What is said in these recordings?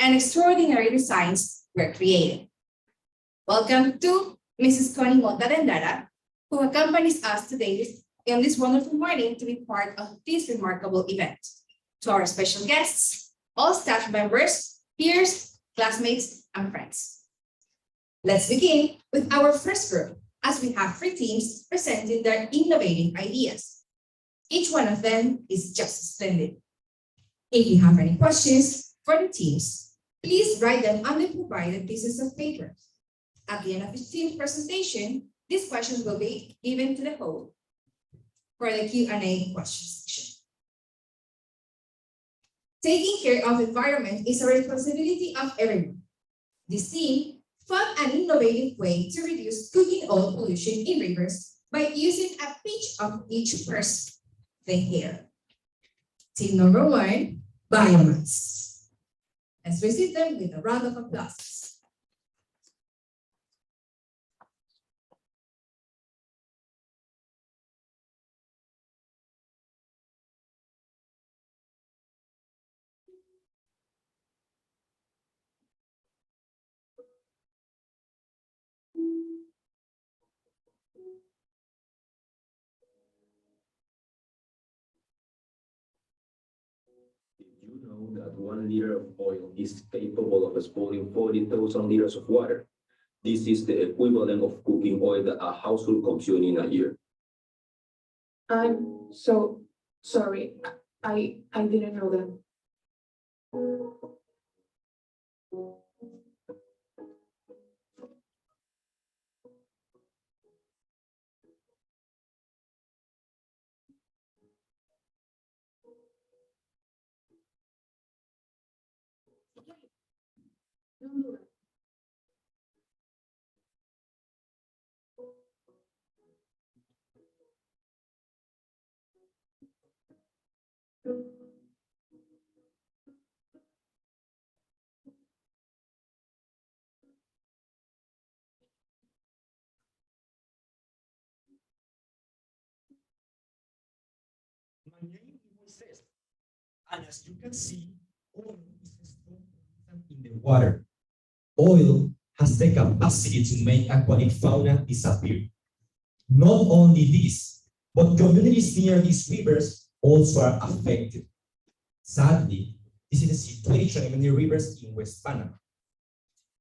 and extraordinary designs were created. Welcome to Mrs. Connie Montalendara, who accompanies us today in this wonderful morning to be part of this remarkable event. To our special guests, all staff members, peers, classmates, and friends. Let's begin with our first group, as we have 3 teams presenting their innovative ideas. Each one of them is just splendid. If you have any questions for the teams, please write them on the provided pieces of paper. At the end of each team's presentation, these questions will be given to the whole for the Q&A question section. Taking care of the environment is a responsibility of everyone. This team found an innovative way to reduce cooking oil pollution in rivers by using a pinch of each person, the hair. Team number 1, biomass. Let's receive them with a round of applause. Did you know that 1 liter of oil is capable of spoiling 40,000 liters of water? This is the equivalent of cooking oil that a household consumes in a year. I'm so sorry. I didn't know that. My name is Moises, and as you can see, oil is a strong pollutant in the water. Oil has the capacity to make aquatic fauna disappear. Not only this, but communities near these rivers also are affected. Sadly, this is the situation in many rivers in West Panama.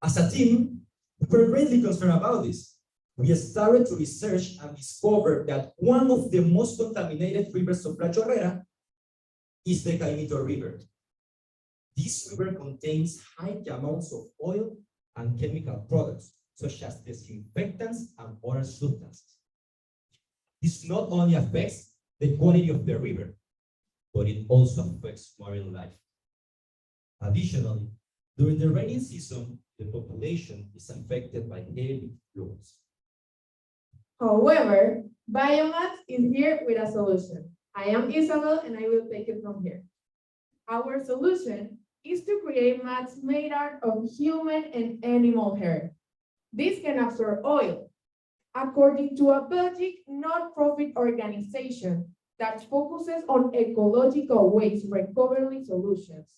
As a team, we were greatly concerned about this. We started to research and discovered that one of the most contaminated rivers of La Chorrera is the Caimito River. This river contains high amounts of oil and chemical products, such as disinfectants and other substances. This not only affects the quality of the river, but it also affects marine life. Additionally, during the rainy season, the population is affected by heavy floods. However, biomass is here with a solution. I am Isabel and I will take it from here. Our solution is to create mats made out of human and animal hair. This can absorb oil. According to a Belgian non-profit organization that focuses on ecological waste recovery solutions,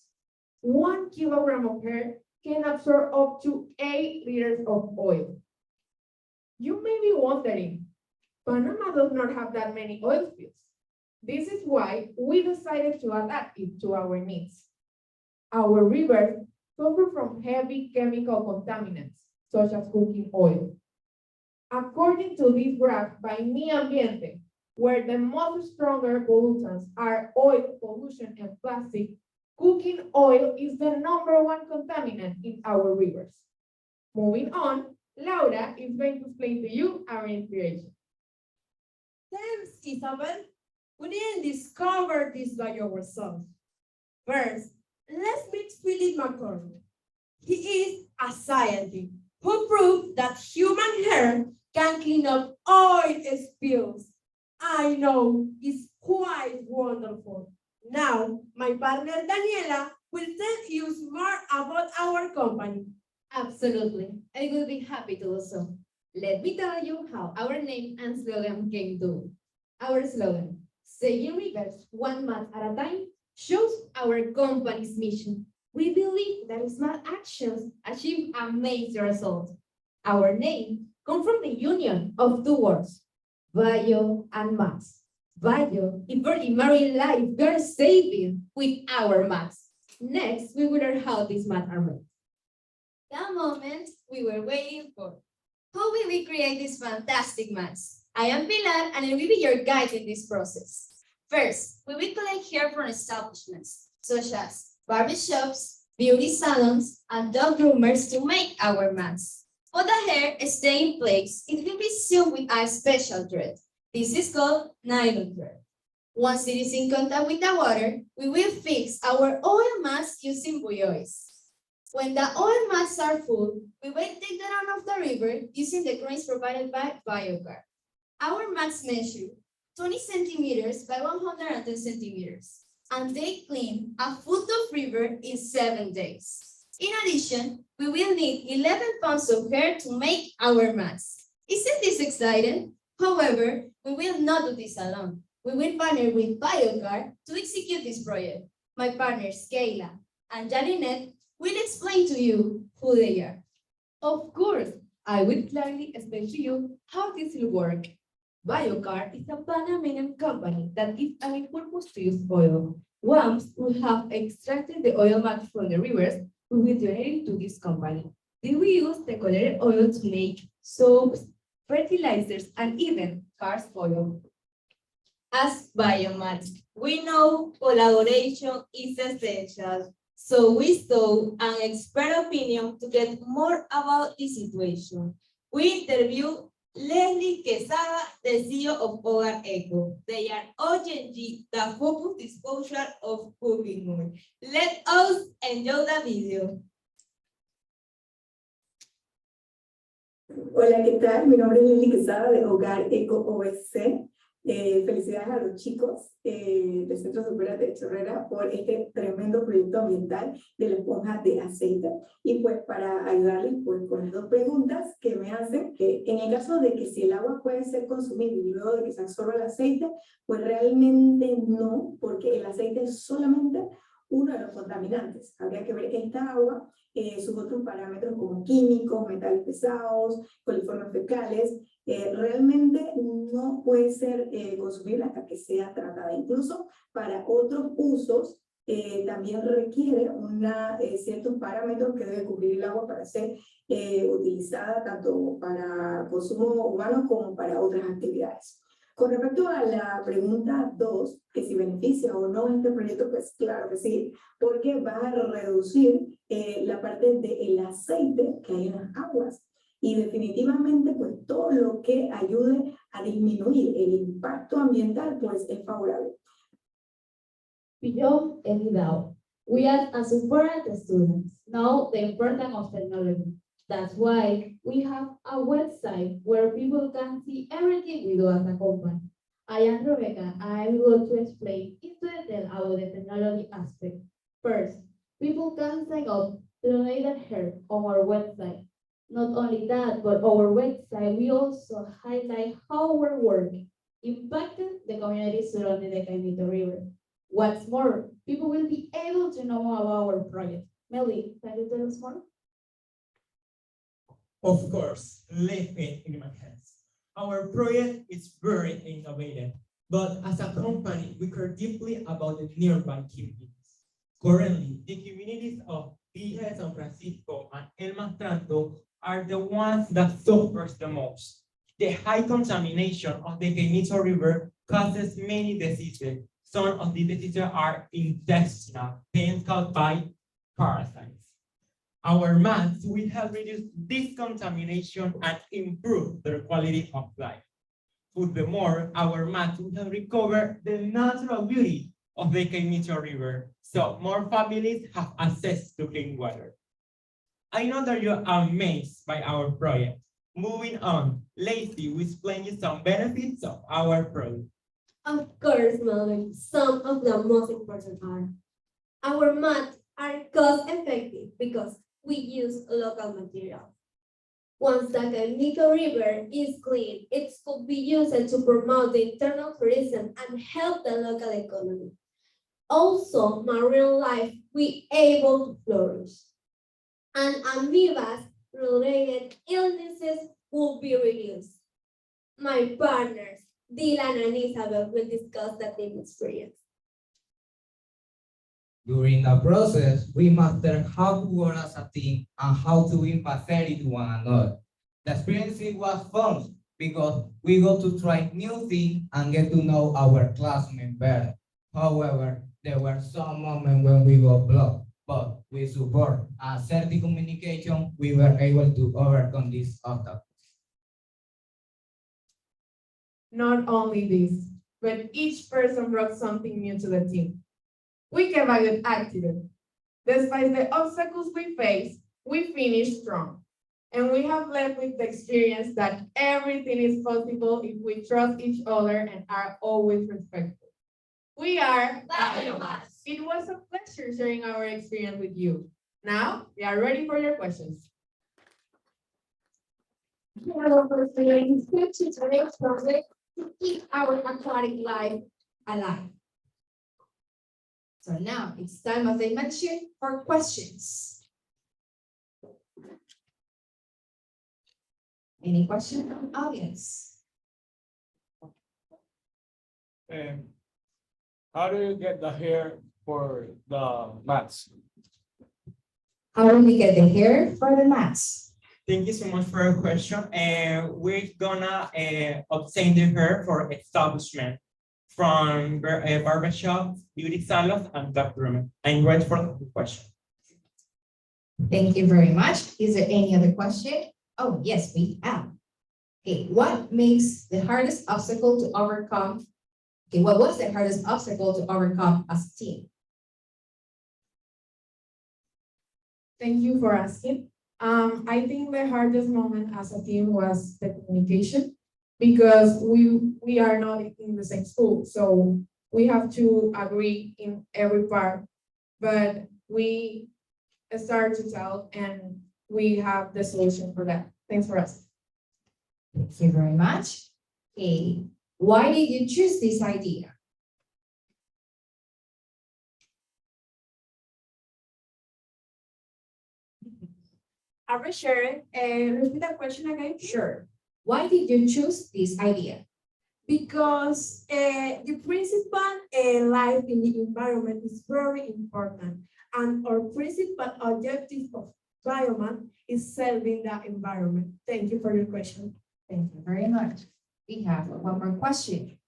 1 kilogram of hair can absorb up to 8 liters of oil. You may be wondering, Panama does not have that many oil spills. This is why we decided to adapt it to our needs. Our rivers suffer from heavy chemical contaminants, such as cooking oil. According to this graph by Mi Ambiente, where the most stronger pollutants are oil, pollution, and plastic, cooking oil is the #1 contaminant in our rivers. Moving on, Laura is going to explain to you our inspiration. Thanks, Isabel. We didn't discover this by ourselves. First, let's meet Philip McCormick. He is a scientist who proved that human hair can clean up oil spills. I know, it's quite wonderful. Now, my partner Daniela will tell you more about our company. Absolutely, I will be happy to do so. Let me tell you how our name and slogan came to. Our slogan, saving rivers 1 mat at a time, shows our company's mission. We believe that smart actions achieve amazing results. Our name comes from the union of two words, bio and mass. Bio is for the marine life we are saving with our mass. Next, we will learn how these math are made. The moment we were waiting for. How will we create these fantastic maths? I am Pilar and I will be your guide in this process. First, we will collect hair from establishments such as barbershops, beauty salons, and dog groomers to make our maths. For the hair stay in place, it will be sewn with a special thread. This is called nylon thread. Once it is in contact with the water, we will fix our oil mask using buoys. When the oil masks are full, we will take them out of the river using the cranes provided by BioGuard. Our masks measure 20 centimeters by 110 centimeters, and they clean a foot of river in 7 days. In addition, we will need 11 pounds of hair to make our masks. Isn't this exciting? However, we will not do this alone. We will partner with BioGuard to execute this project. My partners, Kayla and Janinette, will explain to you who they are. Of course, I will gladly explain to you how this will work. BioCar is a Panamanian company that gives a purpose to use oil. Once we have extracted the oil max from the rivers, we will donate it to this company. Then we use the colored oil to make soaps, fertilizers, and even cars oil. As biomass, we know collaboration is essential. So we sought an expert opinion to get more about the situation. We interviewed Leslie Quesada, the CEO of Hogar Eco. They are urgently the focus disposal of cooking oil. Let us enjoy the video. Hola, ¿qué tal? Mi nombre es Lili Quesada de Hogar Eco OSC. Felicidades a los chicos del Centro Superior de Chorrera por este tremendo proyecto ambiental de la esponja de aceite. Y pues para ayudarles pues, con las dos preguntas que me hacen, que en el caso de que si el agua puede ser consumida y luego de que se absorba el aceite, pues realmente no, porque el aceite es solamente uno de los contaminantes. Habría que ver esta agua, sus otros parámetros como químicos, metales pesados, coliformes fecales, realmente no puede ser consumible hasta que sea tratada. Incluso para otros usos también requiere ciertos parámetros que debe cubrir el agua para ser utilizada tanto para consumo humano como para otras actividades. Con respecto a la pregunta 2, que si beneficia o no este proyecto, pues claro que sí, porque va a reducir la parte del aceite que hay en las aguas. Y definitivamente, pues todo lo que ayude a disminuir el impacto ambiental, pues es favorable. Beyond any doubt, we as important students know the importance of technology. That's why we have a website where people can see everything we do as a company. I am Rebecca, and I will to explain in detail about the technology aspect. First, people can sign up to donate their hair on our website. Not only that, but our website, we also highlight how our work impacted the community surrounding the Caimito River. What's more, people will be able to know more about our project. Melly, can you tell us more? Of course, leave it in my hands. Our project is very innovative, but as a company, we care deeply about the nearby communities. Currently, the communities of Villa San Francisco and El Mastranto are the ones that suffers the most. The high contamination of the Caimito River causes many diseases. Some of the diseases are intestinal pain caused by parasites. Our maths will help reduce this contamination and improve their quality of life. Furthermore, our maths will help recover the natural beauty of the Caimito River, so more families have access to clean water. I know that you're amazed by our project. Moving on, Lacey will explain you some benefits of our project. Of course, Melvin, some of the most important are our mats are cost effective because we use local materials. Once the Caimito River is clean, it could be used to promote the internal tourism and help the local economy. Also, marine life will able to flourish. And amoebas related illnesses will be reduced. My partners, Dylan and Isabel, will discuss that same experience. During the process, we master how to work as a team and how to be empathetic to one another. The experience was fun because we got to try new things and get to know our classmates better. However, there were some moments when we got blocked, but with support and assertive communication, we were able to overcome these obstacles. Not only this, but each person brought something new to the team. We kept a good attitude. Despite the obstacles we faced, we finished strong. And we have left with the experience that everything is possible if we trust each other and are always respectful. We are Biomass. It was a pleasure sharing our experience with you. Now, we are ready for your questions. Hello, friends. Good to today's project to keep our aquatic life alive. So now it's time, as I mentioned, for questions. Any question from the audience? How do you get the hair for the mats? How will we get the hair for the mats? Thank you so much for your question. And we're gonna obtain the hair for establishment from barbershop, beauty salons, and dark room. I'm ready for the question. Thank you very much. Is there any other question? Oh, yes, we have. Okay, what makes the hardest obstacle to overcome? Okay, what was the hardest obstacle to overcome as a team? Thank you for asking. I think the hardest moment as a team was the communication because we are not in the same school, so we have to agree in every part, but we start to tell and we have the solution for that. Thanks for asking. Thank you very much. Okay, why did you choose this idea? Are we sharing? Repeat the question again. Sure. Why did you choose this idea? Because the principal life in the environment is very important, and our principal objective of biomass is serving the environment. Thank you for your question. Thank you very much. We have one more question.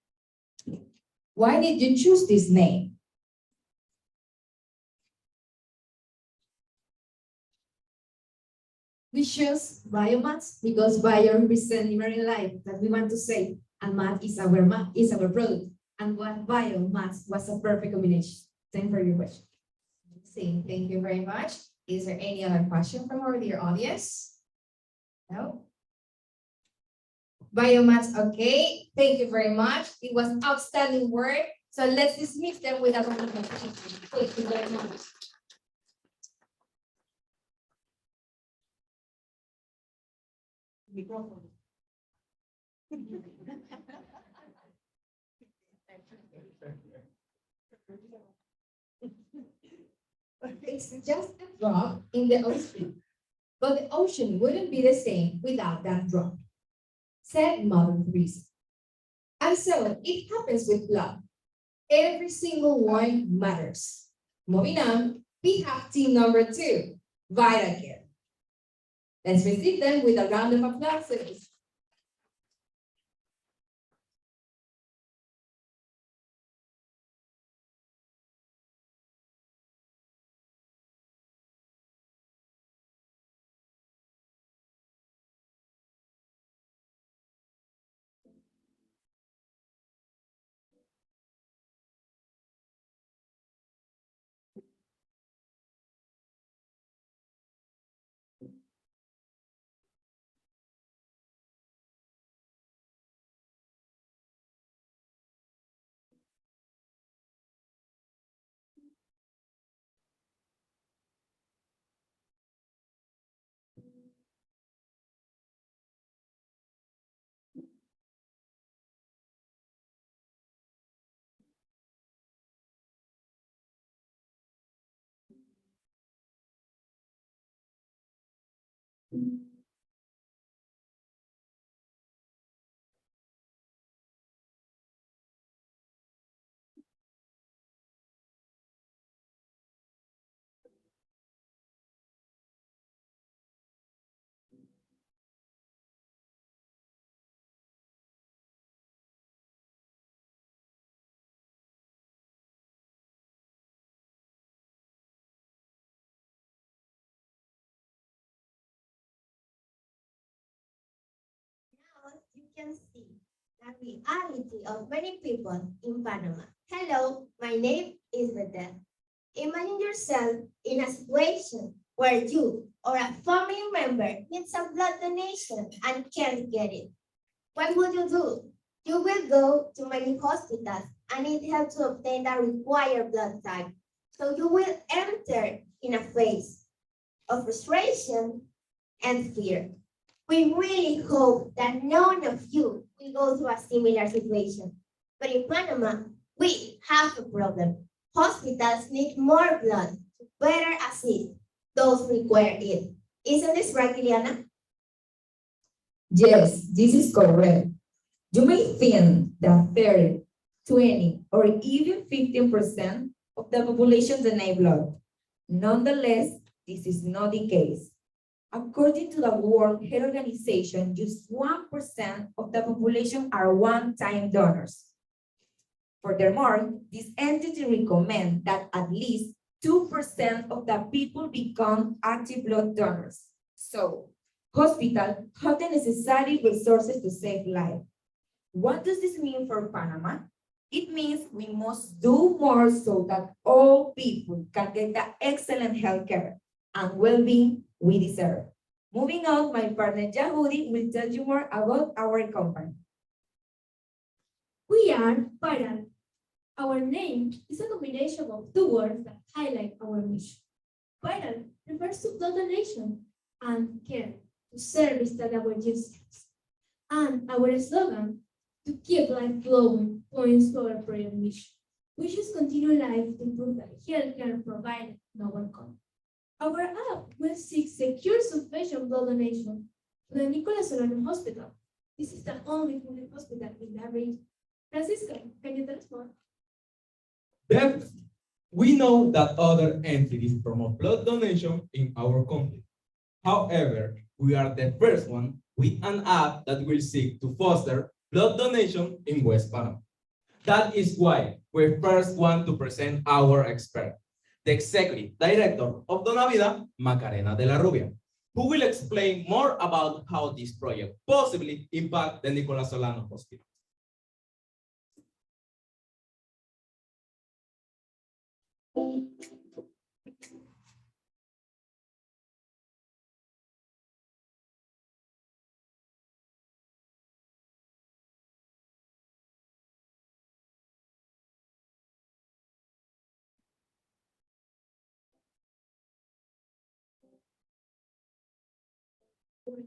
Why did you choose this name? We choose biomass because bio represents marine life that we want to save, and math is our product. And what biomass was a perfect combination. Thank you for your question. Thank you very much. Is there any other question from our dear audience? No? Biomass, okay. Thank you very much. It was outstanding work. So let's dismiss them with a round of applause. Thank you very much. It's just a drop in the ocean, but the ocean wouldn't be the same without that drop, said Mother Teresa. And so it happens with blood. Every single one matters. Moving on, we have team number 2, VitaCare. Let's receive them with a round of applause. Now you can see the reality of many people in Panama. Hello, my name is Bethel. Imagine yourself in a situation where you or a family member needs a blood donation and can't get it. What would you do? You will go to many hospitals and need help to obtain the required blood type. So you will enter in a phase of frustration and fear. We really hope that none of you will go through a similar situation. But in Panama, we have a problem. Hospitals need more blood to better assist those who require it. Isn't this right, Liliana? Yes, this is correct. You may think that 30, 20, or even 15% of the population deny blood. Nonetheless, this is not the case. According to the World Health Organization, just 1% of the population are one-time donors. Furthermore, this entity recommends that at least 2% of the people become active blood donors. So, hospitals have the necessary resources to save lives. What does this mean for Panama? It means we must do more so that all people can get the excellent healthcare and well-being we deserve. Moving on, my partner Yahudi will tell you more about our company. We are Viral. Our name is a combination of two words that highlight our mission. Viral refers to blood donation and care to service that our users. And our slogan, to keep life flowing, points to our prayer mission, which is continue life to improve the healthcare provided in our country. Our app will seek secure sufficient blood donation to the Nicolas Solano Hospital. This is the only public hospital in the region. Francisco, can you tell us more? Definitely. We know that other entities promote blood donation in our country. However, we are the first one with an app that will seek to foster blood donation in West Panama. That is why we first want to present our expert, the Executive Director of Donavida, Macarena de la Rubia, who will explain more about how this project possibly impact the Nicolas Solano Hospital.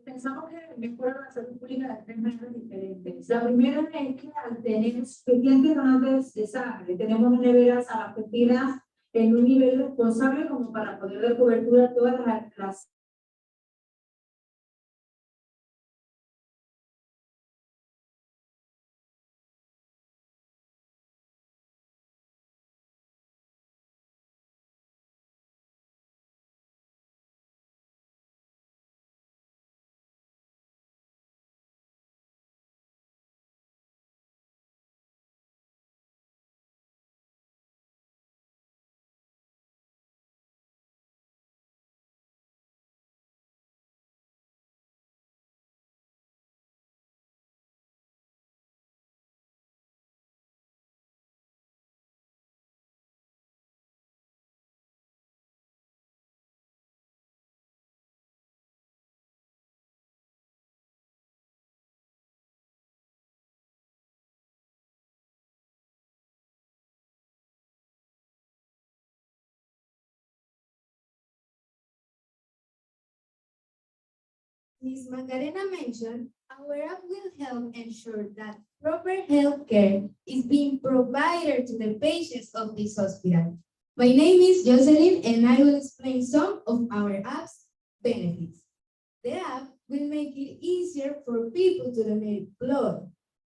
Pensamos que mejora la salud pública de tres maneras diferentes. La primera es que al tener suficientes donantes de sangre, tenemos neveras abastecidas en un nivel responsable como para poder dar cobertura a todas las Ms. Macarena mentioned, our app will help ensure that proper health care is being provided to the patients of this hospital. My name is Jocelyn and I will explain some of our app's benefits. The app will make it easier for people to donate blood.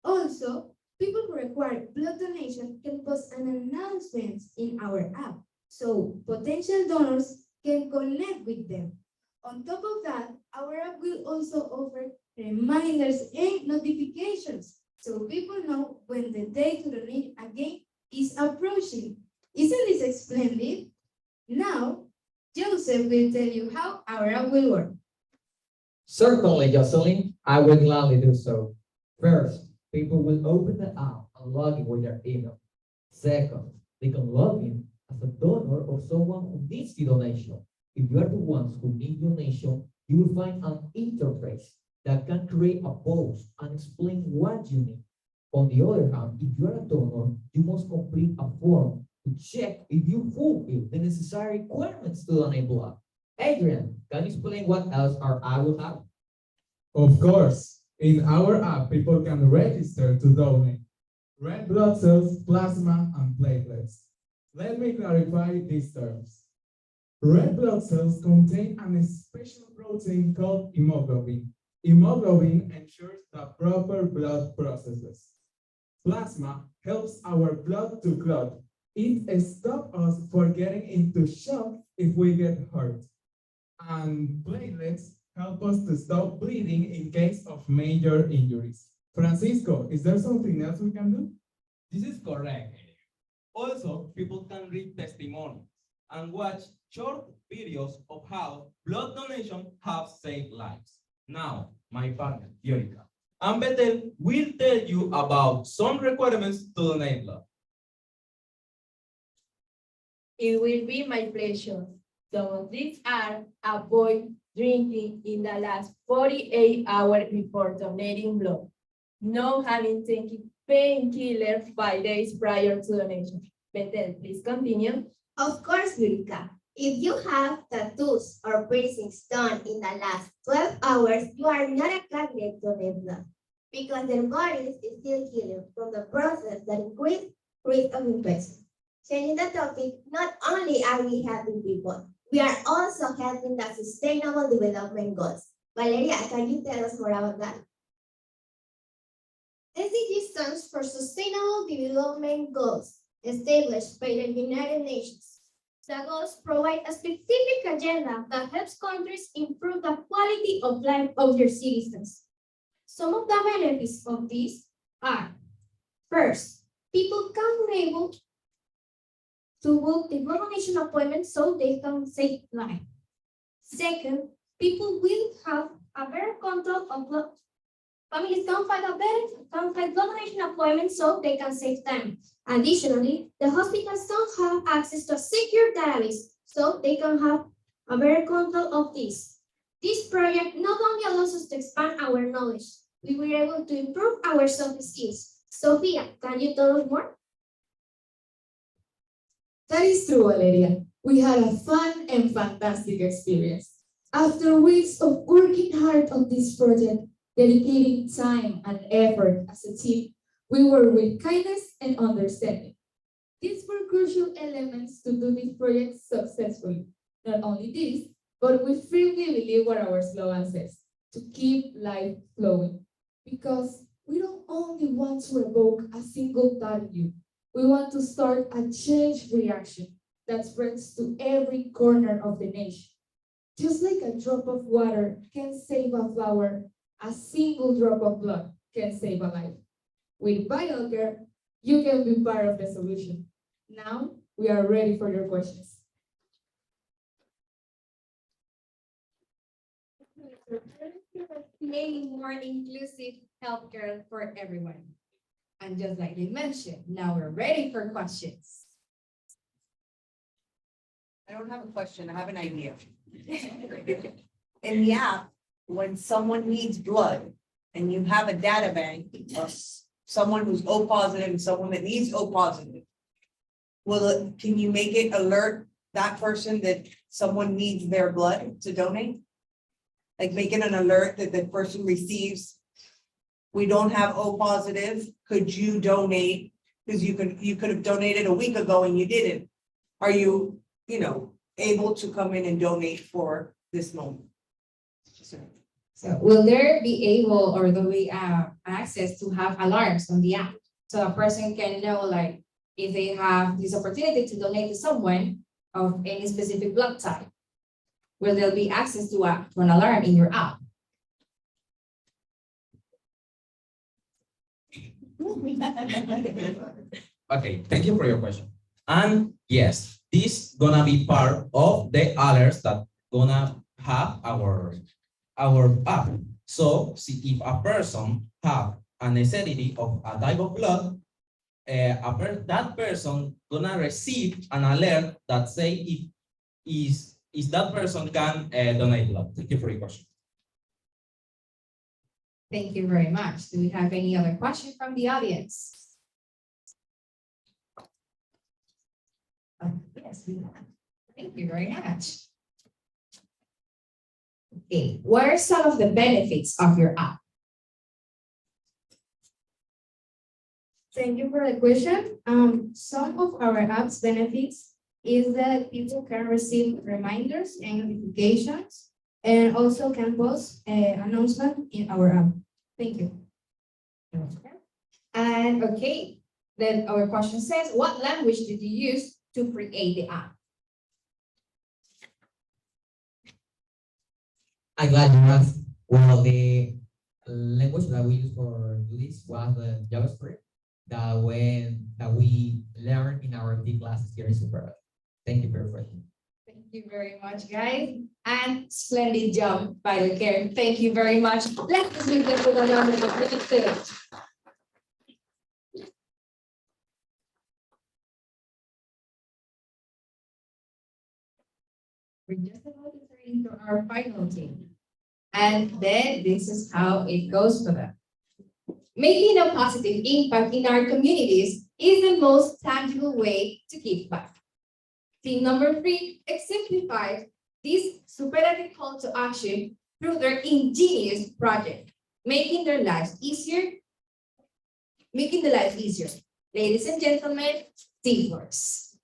Also, people who require blood donation can post an announcement in our app, so potential donors can connect with them. On top of that, our app will also offer reminders and notifications, so people know when the day to donate again is approaching. Isn't this splendid? Now, Joseph will tell you how our app will work. Certainly, Jocelyn, I will gladly do so. First, people will open the app and log in with their email. Second, they can log in as a donor or someone who needs the donation. If you are the ones who need donation, you will find an interface that can create a post and explain what you need. On the other hand, if you are a donor, you must complete a form to check if you fulfill the necessary requirements to donate blood. Adrian, can you explain what else our app will have? Of course, in our app, people can register to donate red blood cells, plasma, and platelets. Let me clarify these terms. Red blood cells contain a special protein called hemoglobin. Hemoglobin ensures the proper blood processes. Plasma helps our blood to clot. It stops us from getting into shock if we get hurt. And platelets help us to stop bleeding in case of major injuries. Francisco, is there something else we can do? This is correct. Also, people can read testimonials and watch short videos of how blood donation have saved lives. Now, my partner, Yurika, and Bethel will tell you about some requirements to donate blood. It will be my pleasure. Some of these are avoid drinking in the last 48 hours before donating blood. No having taken painkillers 5 days prior to donation. Bethel, please continue. Of course, Yurika. If you have tattoos or piercings done in the last 12 hours, you are not a candidate to donate blood because their bodies is still healing from the process that increase risk of infection. Changing the topic, not only are we helping people, we are also helping the Sustainable Development Goals. Valeria, can you tell us more about that? SDG stands for Sustainable Development Goals, established by the United Nations. The goals provide a specific agenda that helps countries improve the quality of life of their citizens. Some of the benefits of these are, first, people can be able to book the blood donation appointment so they can save life. Second, people will have a better control of blood. Families can find blood donation appointments so they can save time. Additionally, the hospitals don't have access to a secure database, so they can have a better control of this. This project not only allows us to expand our knowledge, we were able to improve our soft skills. Sophia, can you tell us more? That is true, Valeria. We had a fun and fantastic experience. After weeks of working hard on this project, dedicating time and effort as a team, we worked with kindness and understanding. These were crucial elements to do this project successfully. Not only this, but we firmly believe what our slogan says, to keep life flowing. Because we don't only want to evoke a single thought in you, we want to start a change reaction that spreads to every corner of the nation. Just like a drop of water can save a flower, a single drop of blood can save a life. With Vital Care, you can be part of the solution. Now, we are ready for your questions. Creating more inclusive healthcare for everyone. And just like they mentioned, now we're ready for questions. I don't have a question, I have an idea. In the app, when someone needs blood and you have a data bank of someone who's O positive and someone that needs O positive, can you make it alert that person that someone needs their blood to donate? Like make it an alert that the person receives, we don't have O positive, could you donate? Because you could have donated a week ago and you didn't. Are you able to come in and donate for this moment? So will there be able or will we access to have alarms on the app? So a person can know like if they have this opportunity to donate to someone of any specific blood type. Will there be access to an alarm in your app? Okay, thank you for your question. And yes, this gonna be part of the alerts that gonna have our app. So see if a person have a necessity of a type of blood, that person gonna receive an alert that say if is that person can donate blood. Thank you for your question. Thank you very much. Do we have any other question from the audience? Yes, we have. Thank you very much. Okay, what are some of the benefits of your app? Thank you for the question. Some of our app's benefits is that people can receive reminders and notifications and also can post announcement in our app. Thank you. And okay, then our question says, what language did you use to create the app? I'm glad you asked. Well, the language that we use for this was the JavaScript that we learned in our D classes here in Super. Thank you for your question. Thank you very much, guys. And splendid job by the care. Thank you very much. Let's proceed with the round of applause. We're just about to turn into our final team. And then this is how it goes for them. Making a positive impact in our communities is the most tangible way to give back. Team number 3 exemplifies this superlative call to action through their ingenious project, making the lives easier. Ladies and gentlemen, teamworks.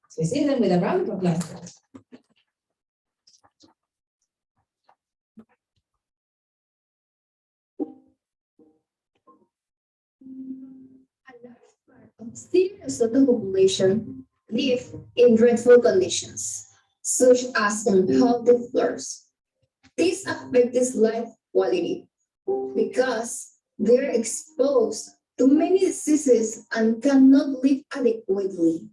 So receive them with a round of applause. Serious of the population live in dreadful conditions, such as unhealthy floors. This affects life quality because they're exposed to many diseases and cannot live adequately.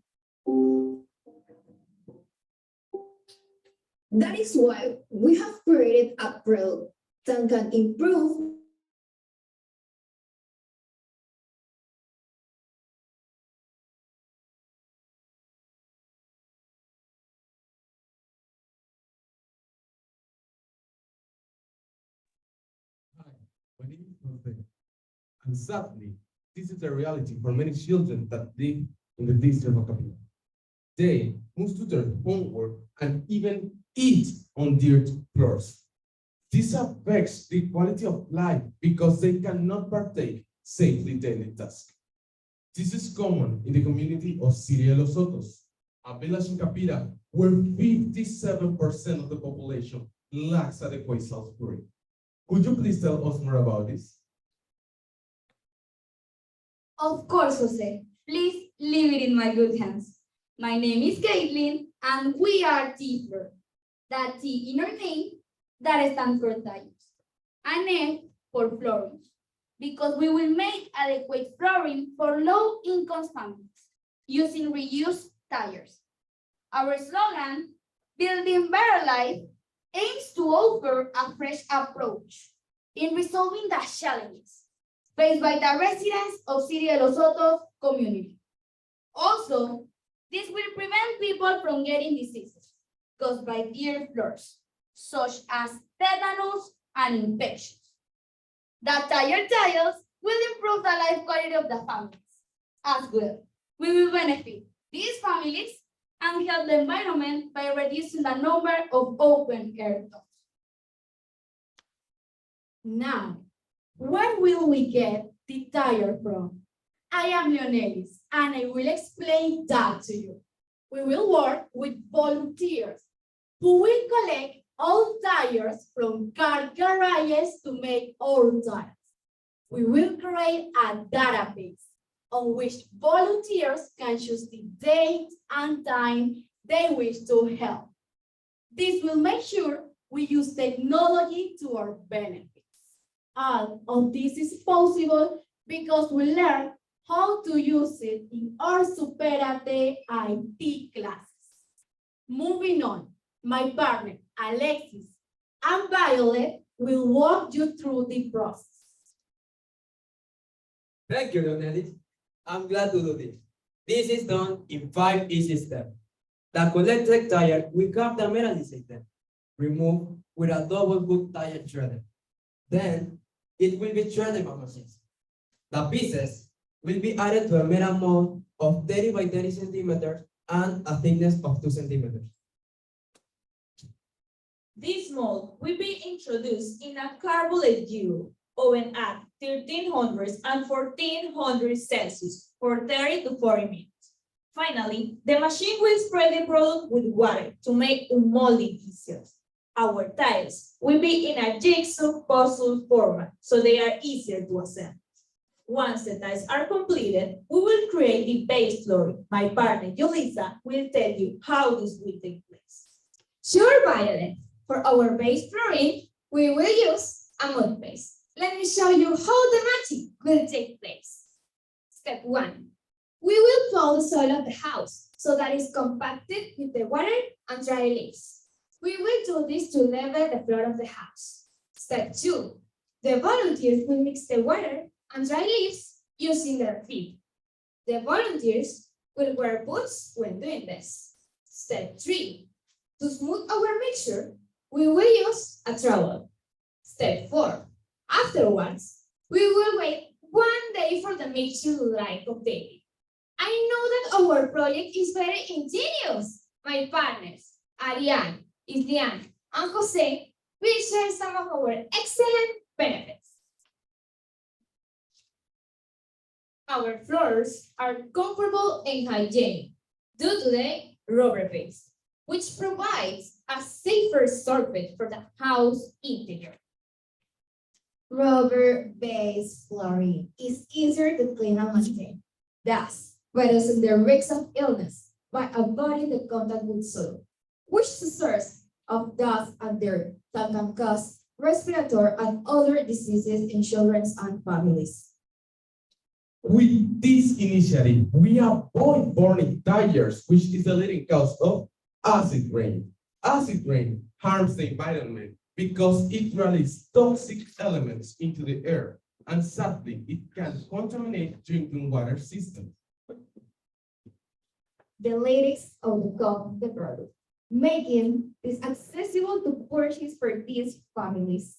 That is why we have created a product that can improve My name is Jose. And sadly, this is the reality for many children that live in the district of Capilla. They must do their homework and even eat on dirt floors. This affects the quality of life because they cannot partake safely daily tasks. This is common in the community of Siria de los Sotos, a village in Capira where 57% of the population lacks adequate self-care. Could you please tell us more about this? Of course, Jose. Please leave it in my good hands. My name is Caitlin, and we are T-Floor. That T in our name, that stands for tires. And F for flooring, because we will make adequate flooring for low-income families using reused tires. Our slogan, Building Better Life, aims to offer a fresh approach in resolving the challenges faced by the residents of City de los Sotos community. Also, this will prevent people from getting diseases caused by dirt floors, such as tetanus and infections. The tire tiles will improve the life quality of the families as well. We will benefit these families and help the environment by reducing the number of open air doors. Now, where will we get the tire from? I am Leonelis, and I will explain that to you. We will work with volunteers who will collect all tires from car garages to make our tires. We will create a database on which volunteers can choose the date and time they wish to help. This will make sure we use technology to our benefits. All of this is possible because we learn how to use it in our Superate IT classes. Moving on, my partner, Alexis and Violet will walk you through the process. Thank you, Leonelli. I'm glad to do this. This is done in 5 easy steps. The collected tire, we cut the metal system. Remove with a double hook tire shredder. Then it will be shredded by machines. The pieces will be added to a metal mold of 30 by 30 centimeters and a thickness of 2 centimeters. This mold will be introduced in a carbonate gyro oven at 1300 and 1400 Celsius for 30 to 40 minutes. Finally, the machine will spread the product with water to make molding easier. Our tiles will be in a jigsaw puzzle format, so they are easier to assemble. Once the tiles are completed, we will create the base flooring. My partner, Julissa, will tell you how this will take place. Sure, Violet. For our base flooring, we will use a mud base. Let me show you how the magic will take place. Step 1. We will plow the soil of the house so that it's compacted with the water and dry leaves. We will do this to level the floor of the house. Step 2. The volunteers will mix the water and dry leaves using their feet. The volunteers will wear boots when doing this. Step 3. To smooth our mixture, we will use a trowel. Step 4. Afterwards, we will wait 1 day for the mixture to dry completely. I know that our project is very ingenious. My partners, Ariane, Islian, and Jose, will share some of our excellent benefits. Our floors are comfortable and hygienic due to the rubber base, which provides a safer surface for the house interior. Rubber-based flooring is easier to clean and maintain, thus reducing the risk of illness by avoiding the contact with soil, which is a source of dust and dirt that can cause respiratory and other diseases in children and families. With this initiative, we avoid burning tires, which is the leading cause of acid rain. Acid rain harms the environment because it releases toxic elements into the air, and sadly, it can contaminate drinking water systems. The lyrics of the cost of the product, making this accessible to purchase for these families.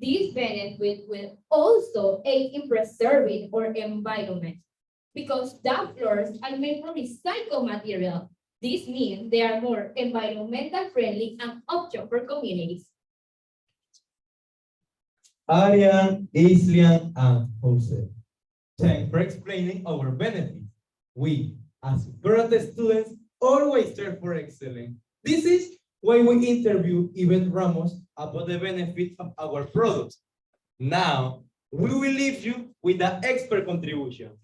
This benefit will also aid in preserving our environment because the floors are made from recycled material. This means they are more environmental friendly and option for communities. Ariane, Islian, and Jose, thanks for explaining our benefits. We, as Superate students, always strive for excellence. This is why we interview Even Ramos about the benefits of our products. Now, we will leave you with the expert contribution.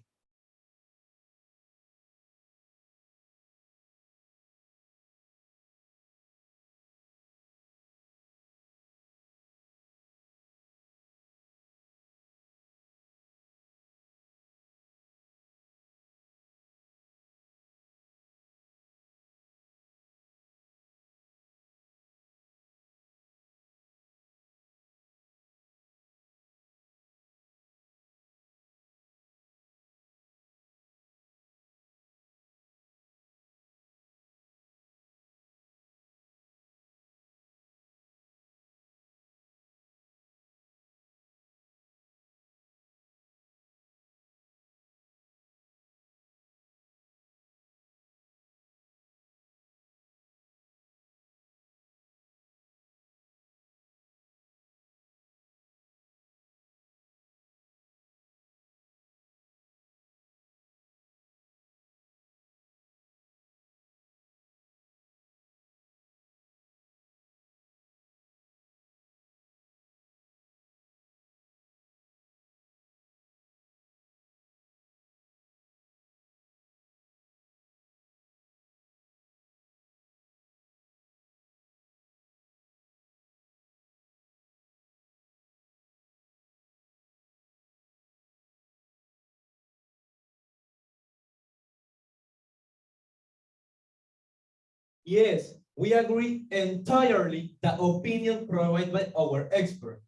Yes, we agree entirely the opinion provided by our expert.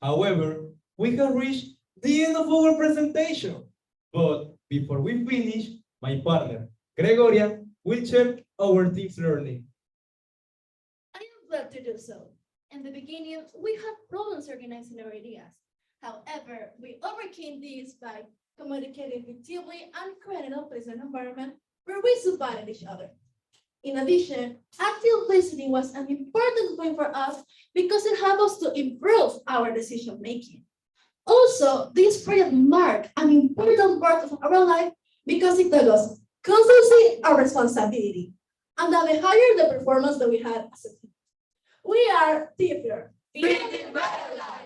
However, we have reached the end of our presentation. But before we finish, my partner, Gregoria, will check our tips learning. I am glad to do so. In the beginning, we had problems organizing our ideas. However, we overcame this by communicating effectively and creating a pleasant environment where we supported each other. In addition, active listening was an important point for us because it helped us to improve our decision making. Also, this project marked an important part of our life because it taught us constancy and responsibility, and that the higher the performance that we had as a team. We are different. Building better life.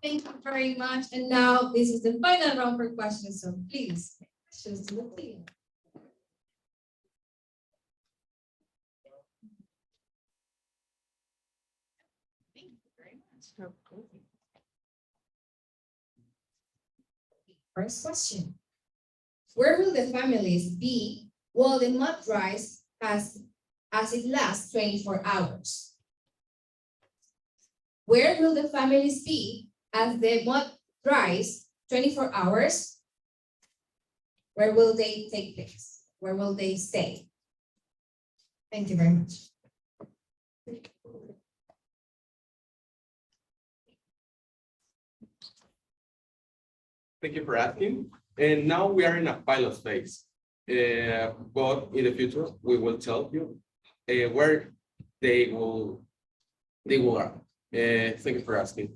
Thank you very much. And now this is the final round for questions. So please, questions to the team. Thank you very much. First question. Where will the families be while the mud dries as it lasts 24 hours? Where will the families be as the mud dries 24 hours? Where will they take place? Where will they stay? Thank you very much. Thank you for asking. And now we are in a pilot phase. But in the future, we will tell you where they will are. Thank you for asking.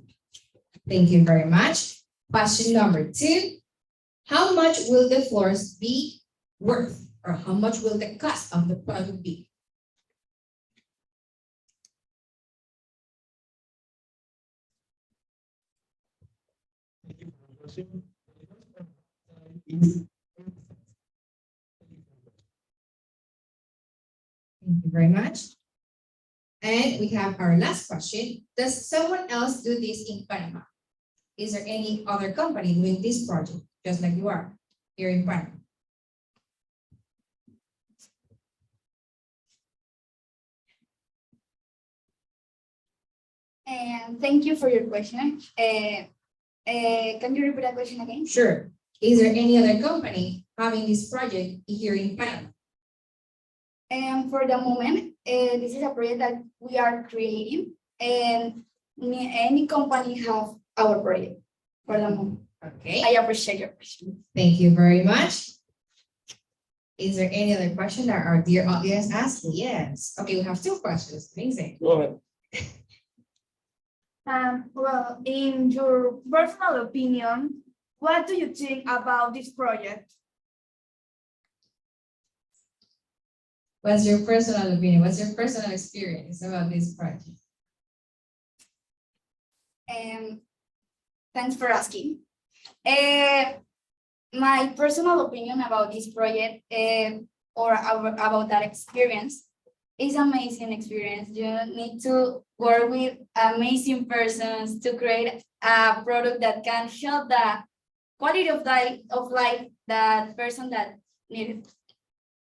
Thank you very much. Question number 2. How much will the floors be worth, or how much will the cost of the project be? Thank you very much. And we have our last question. Does someone else do this in Panama? Is there any other company doing this project, just like you are here in Panama? And thank you for your question. Can you repeat that question again? Sure. Is there any other company having this project here in Panama? And for the moment, this is a project that we are creating, and any company have our project for the moment. Okay. I appreciate your question. Thank you very much. Is there any other question that our dear audience asked? Yes. Okay, we have 2 questions. Amazing. Go ahead. Well, in your personal opinion, what do you think about this project? What's your personal opinion? What's your personal experience about this project? Thanks for asking. My personal opinion about this project or about that experience is amazing experience. You need to work with amazing persons to create a product that can help the quality of life that person that needed.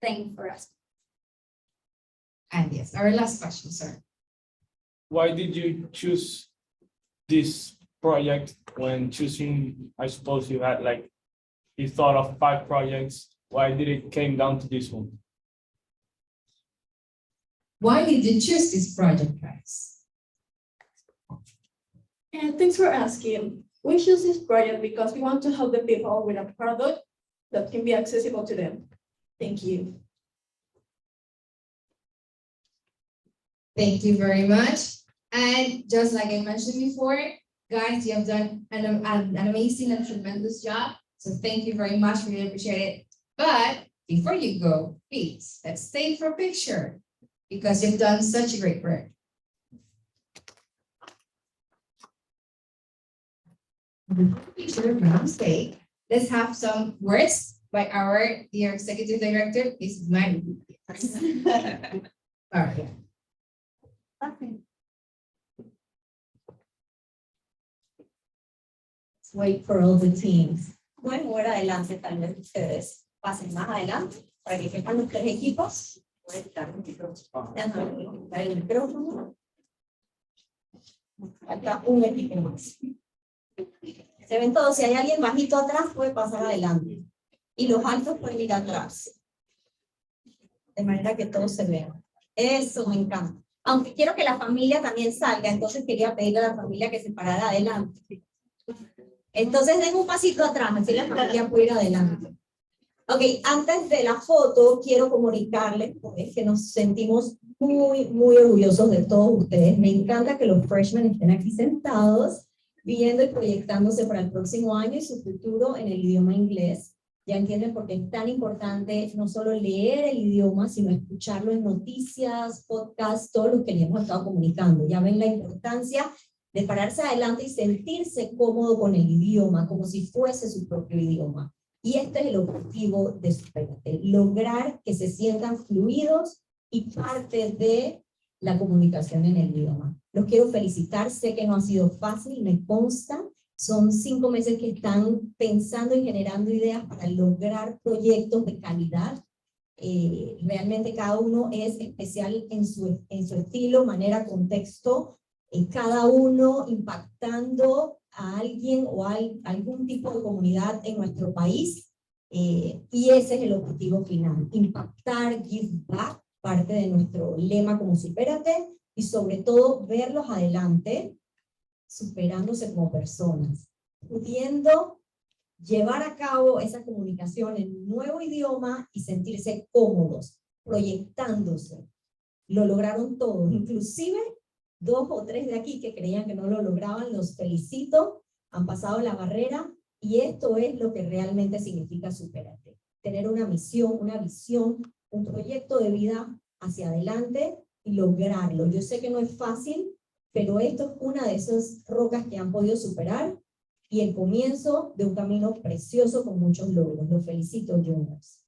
Thank you for asking. And yes, our last question, sir. Why did you choose this project when choosing? I suppose you had you thought of 5 projects. Why did it came down to this one? Why did you choose this project, guys? And thanks for asking. We choose this project because we want to help the people with a product that can be accessible to them. Thank you. Thank you very much. And just like I mentioned before, guys, you have done an amazing and tremendous job. So thank you very much. Really appreciate it. But before you go, please, let's stay for a picture because you've done such a great work. Picture from stay. Let's have some words by our dear executive director. This is my all right. Let's wait for all the teams. pueden mover adelante, tal vez ustedes pasen más adelante para que quepan los tres equipos. Voy a quitar el micrófono. Déjame quitar el micrófono. Falta un equipo más. Se ven todos, si hay alguien bajito atrás, puede pasar adelante. Y los altos pueden ir atrás. De manera que todos se vean. Eso me encanta. Aunque quiero que la familia también salga, entonces quería pedirle a la familia que se parara adelante. Entonces den un pasito atrás, así la familia puede ir adelante. Ok, antes de la foto, quiero comunicarles pues, que nos sentimos muy, muy orgullosos de todos ustedes. Me encanta que los freshmen estén aquí sentados, viendo y proyectándose para el próximo año y su futuro en el idioma inglés. Ya entienden por qué es tan importante no solo leer el idioma, sino escucharlo en noticias, podcasts, todo lo que le hemos estado comunicando. Ya ven la importancia de pararse adelante y sentirse cómodo con el idioma, como si fuese su propio idioma. Y este es el objetivo de Supérate, lograr que se sientan fluidos y parte de la comunicación en el idioma. Los quiero felicitar, sé que no ha sido fácil, me consta. Son 5 meses que están pensando y generando ideas para lograr proyectos de calidad. Realmente cada uno es especial en su estilo, manera, contexto, cada uno impactando a alguien o a algún tipo de comunidad en nuestro país. Y ese es el objetivo final, impactar, give back, parte de nuestro lema como Supérate, y sobre todo verlos adelante, superándose como personas, pudiendo llevar a cabo esa comunicación en un nuevo idioma y sentirse cómodos, proyectándose. Lo lograron todos, inclusive 2 o 3 de aquí que creían que no lo lograban, los felicito, han pasado la barrera y esto es lo que realmente significa Supérate. Tener una misión, una visión, un proyecto de vida hacia adelante y lograrlo. Yo sé que no es fácil, pero esto es una de esas rocas que han podido superar y el comienzo de un camino precioso con muchos logros. Los felicito, Juniors.